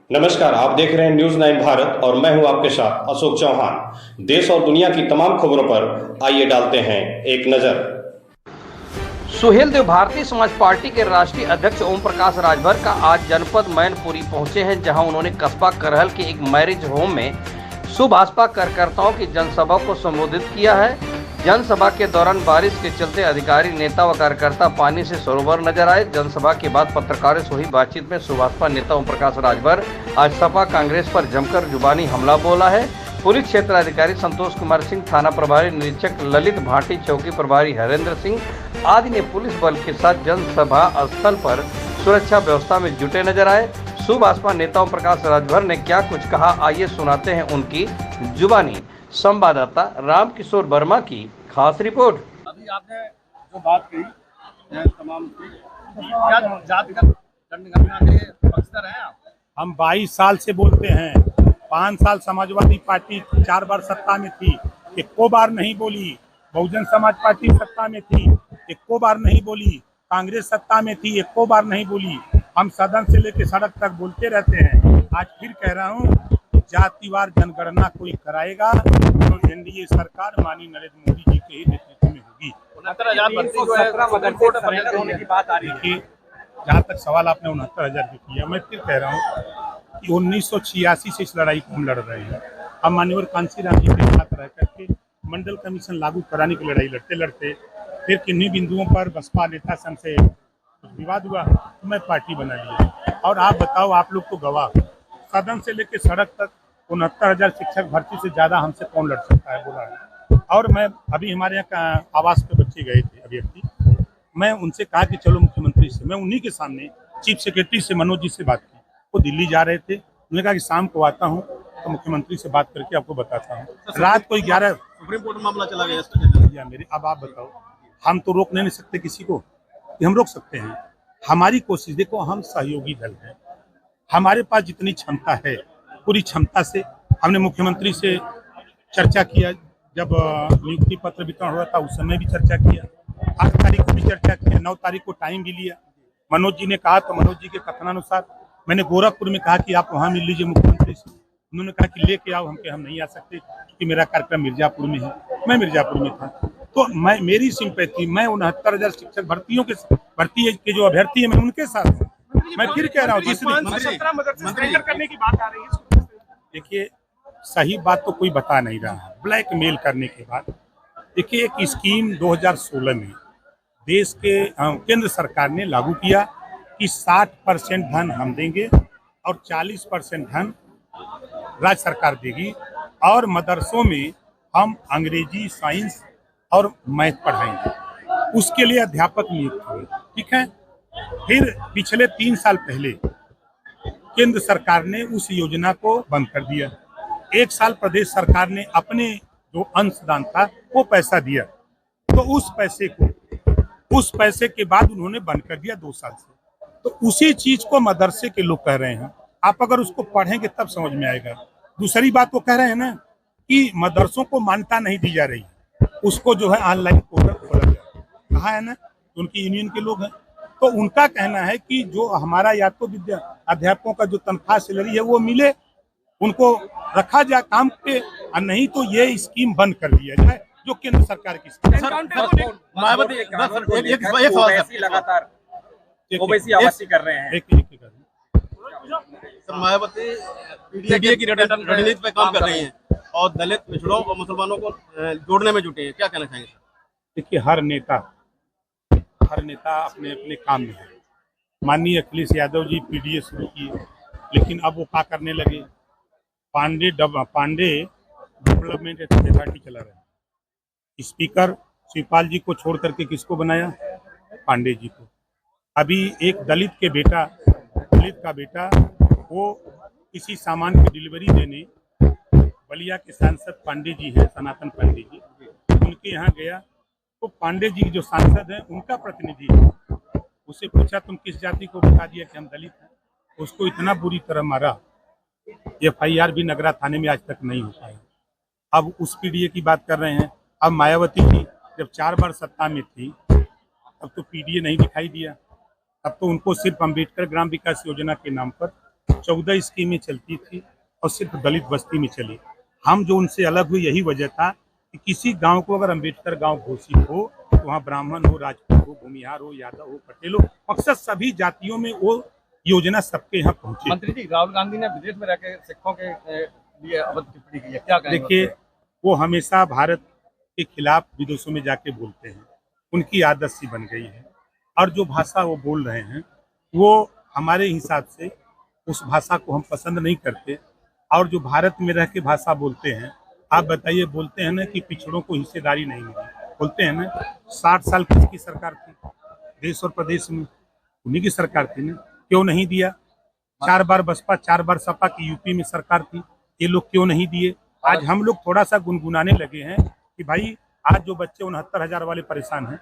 नमस्कार, आप देख रहे हैं न्यूज 9 भारत और मैं हूं आपके साथ अशोक चौहान। देश और दुनिया की तमाम खबरों पर आइए डालते हैं एक नजर। सुहेलदेव भारतीय समाज पार्टी के राष्ट्रीय अध्यक्ष ओम प्रकाश राजभर का आज जनपद मैनपुरी पहुंचे हैं, जहां उन्होंने कस्बा करहल के एक मैरिज होम में सुभाषपा कार्यकर्ताओं की जनसभा को संबोधित किया है। जनसभा के दौरान बारिश के चलते अधिकारी, नेता व कार्यकर्ता पानी से सरोवर नजर आए। जनसभा के बाद पत्रकारों से हुई बातचीत में सुभाषपा नेता ओम प्रकाश राजभर आज सपा कांग्रेस पर जमकर जुबानी हमला बोला है। पुलिस क्षेत्र अधिकारी संतोष कुमार सिंह, थाना प्रभारी निरीक्षक ललित भाटी, चौकी प्रभारी हरेंद्र सिंह आदि ने पुलिस बल के साथ जनसभा स्थल पर सुरक्षा व्यवस्था में जुटे नजर आए। सुभाषपा नेता ओम प्रकाश राजभर ने क्या कुछ कहा, आइए सुनाते हैं उनकी जुबानी। संवाददाता रामकिशोर वर्मा की खास रिपोर्ट। अभी आपने जो बात कही तमाम क्या जातिगत जनगणना के पक्षधर हैं आप? हम 22 साल से बोलते हैं। 5 साल समाजवादी पार्टी 4 बार सत्ता में थी, एको बार नहीं बोली। बहुजन समाज पार्टी सत्ता में थी, एको बार नहीं बोली। कांग्रेस सत्ता में थी, एको बार नहीं बोली। हम सदन से लेकर सड़क तक बोलते रहते हैं। आज फिर कह रहा हूँ, जातिवार जनगणना कोई कराएगा तो एनडीए सरकार माननीय नरेंद्र मोदी जी के ही नेतृत्व में होगी। 69,000 होने की बात आ रही है। देखिए, जहाँ तक सवाल आपने 69,000 की किया, मैं फिर कह रहा हूँ कि 1986 से इस लड़ाई को हम लड़ रहे हैं। हम माननीय कांशीराम जी के साथ रह करके मंडल कमीशन लागू कराने की लड़ाई लड़ते लड़ते फिर किन्हीं बिंदुओं पर बसपा नेता से हमसे कुछ विवाद हुआ तो मैं पार्टी बना लिया। और आप बताओ, आप लोग तो गवाह, सदन से लेकर सड़क तक 69,000 शिक्षक भर्ती से ज्यादा हमसे कौन लड़ सकता है, बोला है। और मैं अभी हमारे यहाँ आवास पे बच्चे गए थे अभ्यर्थी, मैं उनसे कहा कि चलो मुख्यमंत्री से, मैं उन्हीं के सामने चीफ सेक्रेटरी से मनोज जी से बात की। वो दिल्ली जा रहे थे, उन्होंने कहा कि शाम को आता हूँ तो मुख्यमंत्री से बात करके आपको बताता हूँ। रात को 11 सुप्रीम कोर्ट में मामला चला गया मेरे। अब आप बताओ, हम तो रोक नहीं सकते किसी को, कि हम रोक सकते हैं? हमारी कोशिश देखो, हम सहयोगी दल हैं, हमारे पास जितनी क्षमता है पूरी क्षमता से हमने मुख्यमंत्री से चर्चा किया। जब नियुक्ति पत्र वितरण हो रहा था उस समय भी चर्चा किया, 8 तारीख को भी चर्चा किया, 9 तारीख को टाइम भी लिया। मनोज जी ने कहा तो मनोज जी के कथनानुसार मैंने गोरखपुर में कहा कि आप वहाँ मिल लीजिए मुख्यमंत्री से। उन्होंने कहा कि लेके आओ, हम नहीं आ सकते कि मेरा कार्यक्रम मिर्जापुर में है। मैं मिर्जापुर में था, तो मेरी सिंपैथी, मैं 69,000 शिक्षक भर्ती के जो अभ्यर्थी है मैं उनके साथ हूँ। मैं फिर कह रहा हूँ, करने की बात आ रही है। देखिए, सही बात तो कोई बता नहीं रहा है। ब्लैकमेल करने के बाद देखिए, एक स्कीम 2016 में देश के केंद्र सरकार ने लागू किया कि 60% धन हम देंगे और 40% धन राज्य सरकार देगी, और मदरसों में हम अंग्रेजी, साइंस और मैथ पढ़ाएंगे। उसके लिए अध्यापक नियुक्त हुए, ठीक है। फिर पिछले 3 साल पहले केंद्र सरकार ने उस योजना को बंद कर दिया। 1 साल प्रदेश सरकार ने अपने जो अंशदान था वो पैसा दिया, तो उस पैसे के बाद उन्होंने बंद कर दिया 2 साल से। तो उसी चीज को मदरसे के लोग कह रहे हैं। आप अगर उसको पढ़ेंगे तब समझ में आएगा। दूसरी बात वो कह रहे हैं ना कि मदरसों को मान्यता नहीं दी जा रही, उसको जो है ऑनलाइन पोर्टल खोला गया, कहा है ना, उनकी यूनियन के लोग हैं। तो उनका कहना है कि जो हमारा या तो अध्यापकों का जो तनख्वाह सैलरी है वो मिले, उनको रखा जाए काम पे, और नहीं तो ये स्कीम बंद कर दिया जाए जो केंद्र सरकार की स्कीम। लगातार ओबीसी आवासी कर रहे हैं। मायावती पीडीए की रणनीति पे काम कर रही हैं और दलित, पिछड़ों और मुसलमानों को जोड़ने में जुटे हैं, क्या कहना चाहेंगे? देखिए, हर नेता अपने अपने काम में है। माननीय अखिलेश यादव जी पीडीए शुरू किए, लेकिन अब वो क्या करने लगे, पांडे डेवलपमेंट अथॉरिटी चला रहे हैं। स्पीकर शिवपाल जी को छोड़ करके किसको बनाया? पांडे जी को। अभी एक दलित का बेटा वो किसी सामान की डिलीवरी देने बलिया के सांसद पांडे जी हैं, सनातन पांडे जी, उनके यहाँ गया तो पांडे जी जो सांसद हैं उनका प्रतिनिधि है, उससे पूछा तुम किस जाति को, बता दिया कि हम दलित हैं। उसको इतना बुरी तरह मारा, FIR भी नगरा थाने में आज तक नहीं हो पाई। अब उस पीडीए की बात कर रहे हैं। अब मायावती जी जब 4 बार सत्ता में थी तब तो पीडीए नहीं दिखाई दिया, तब तो उनको सिर्फ अम्बेडकर ग्राम विकास योजना के नाम पर 14 स्कीमें चलती थी और सिर्फ दलित बस्ती में चली। हम जो उनसे अलग हुए यही वजह था कि किसी गांव को अगर अम्बेडकर गांव घोषित हो तो वहाँ ब्राह्मण हो, राजपूत हो, भूमिहार हो, यादव हो, पटेल हो, मकसद सभी जातियों में वो योजना सबके यहाँ पहुंचे। मंत्री जी, राहुल गांधी ने विदेश में रहकर सिखों के लिए अवध टिप्पणी की है, क्या कहेंगे? देखिए, वो हमेशा भारत के खिलाफ विदेशों में जाके बोलते हैं, उनकी आदत सी बन गई है। और जो भाषा वो बोल रहे हैं वो हमारे हिसाब से उस भाषा को हम पसंद नहीं करते। और जो भारत में रह के भाषा बोलते हैं, आप बताइए, बोलते हैं ना कि पिछड़ों को हिस्सेदारी नहीं मिली, बोलते हैं ना 60 साल किसकी सरकार थी देश और प्रदेश में? उन्हीं की सरकार थी ना, क्यों नहीं दिया? 4 बार बसपा, 4 बार सपा की यूपी में सरकार थी, ये लोग क्यों नहीं दिए? आज हम लोग थोड़ा सा गुनगुनाने लगे हैं कि भाई आज जो बच्चे 69,000 वाले परेशान हैं,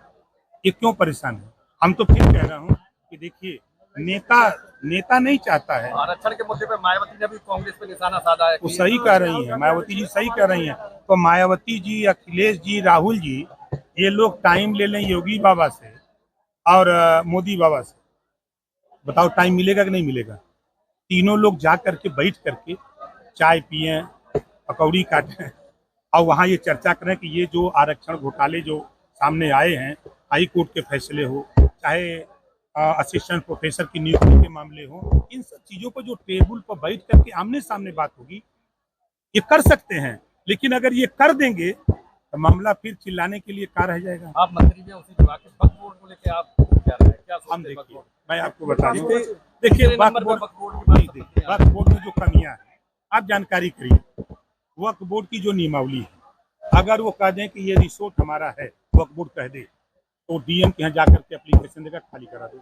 ये क्यों परेशान है? हम तो फिर कह रहा हूँ कि देखिए, नेता नहीं चाहता है। आरक्षण के मुद्दे पे मायावती ने भी कांग्रेस पे निशाना साधा है। वो सही कह रही है, मायावती जी सही कह रही हैं। तो मायावती जी, अखिलेश जी, राहुल जी, ये लोग टाइम ले लें योगी बाबा से और मोदी बाबा से, बताओ टाइम मिलेगा कि नहीं मिलेगा? तीनों लोग जा करके बैठ करके चाय पिए, पकौड़ी काटें और वहाँ ये चर्चा करें कि ये जो आरक्षण घोटाले जो सामने आए हैं, हाई कोर्ट के फैसले हो, चाहे असिस्टेंट प्रोफेसर की नियुक्ति के मामले हो, इन सब चीजों को जो टेबल पर बैठ करके आमने सामने बात होगी, ये कर सकते हैं। लेकिन अगर ये कर देंगे तो मामला फिर चिल्लाने के लिए क्या रह जाएगा? आप मंत्री जी उसी विभाग के वक्फ बोर्ड को लेकर आप क्या रहे हैं? क्या हम सोचते हैं वक्फ देखिए, बोर्ड? मैं आपको बता दूं, तीसरे देखिए नंबर वक्फ पे बोर्ड वक्फ बोर्ड की बात करते हैं। वक्फ बोर्ड में जो कमियां हैं, आप जानकारी करिए। वक्फ बोर्ड की जो नियमावली है, अगर वो कह दें कि ये रिसोर्ट हमारा है, वक्फ बोर्ड कह दे, तो डीएम के यहाँ जाकर के एप्लीकेशन देकर खाली करा दो,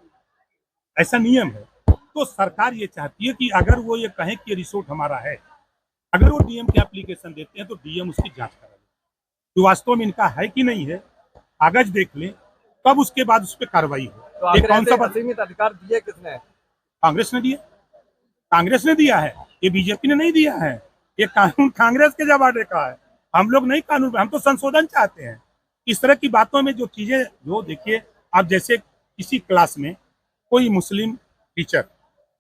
ऐसा नियम है। तो सरकार ये चाहती है कि अगर वो ये कहें कि ये रिसोर्ट हमारा है, अगर वो डीएम के एप्लीकेशन देते हैं तो डीएम उसकी जांच करा दे कि वास्तव में इनका है कि नहीं है, कागज देख लें, तब उसके बाद उस पर कार्रवाई हो। तो आखिर ऐसे असीमित अधिकार दिए किसने? कांग्रेस ने दिया, कांग्रेस ने दिया है, ये बीजेपी ने नहीं दिया है। ये कानून कांग्रेस के जमाने का है, हम लोग नहीं कानून, हम तो संशोधन चाहते हैं। इस तरह की बातों में जो चीजें, जो देखिए, आप जैसे किसी क्लास में कोई मुस्लिम टीचर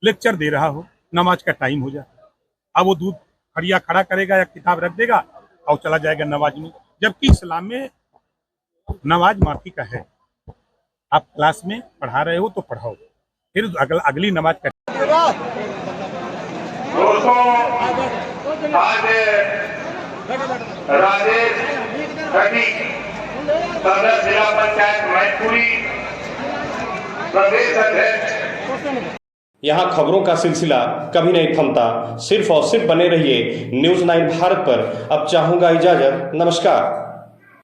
लेक्चर दे रहा हो, नमाज का टाइम हो जाए, अब वो दूध खड़िया खड़ा करेगा या किताब रख देगा और चला जाएगा नमाज में, जबकि इस्लाम में नमाज माफी का है। आप क्लास में पढ़ा रहे हो तो पढ़ाओ, फिर अगली नमाज का। दोस्तों, आज राजेश खटीक, सदर जिला पंचायत मैनपुरी, प्रदेश अध्यक्ष। यहाँ खबरों का सिलसिला कभी नहीं थमता, सिर्फ और सिर्फ बने रहिए न्यूज़ 9 भारत पर। अब चाहूंगा इजाजत, नमस्कार।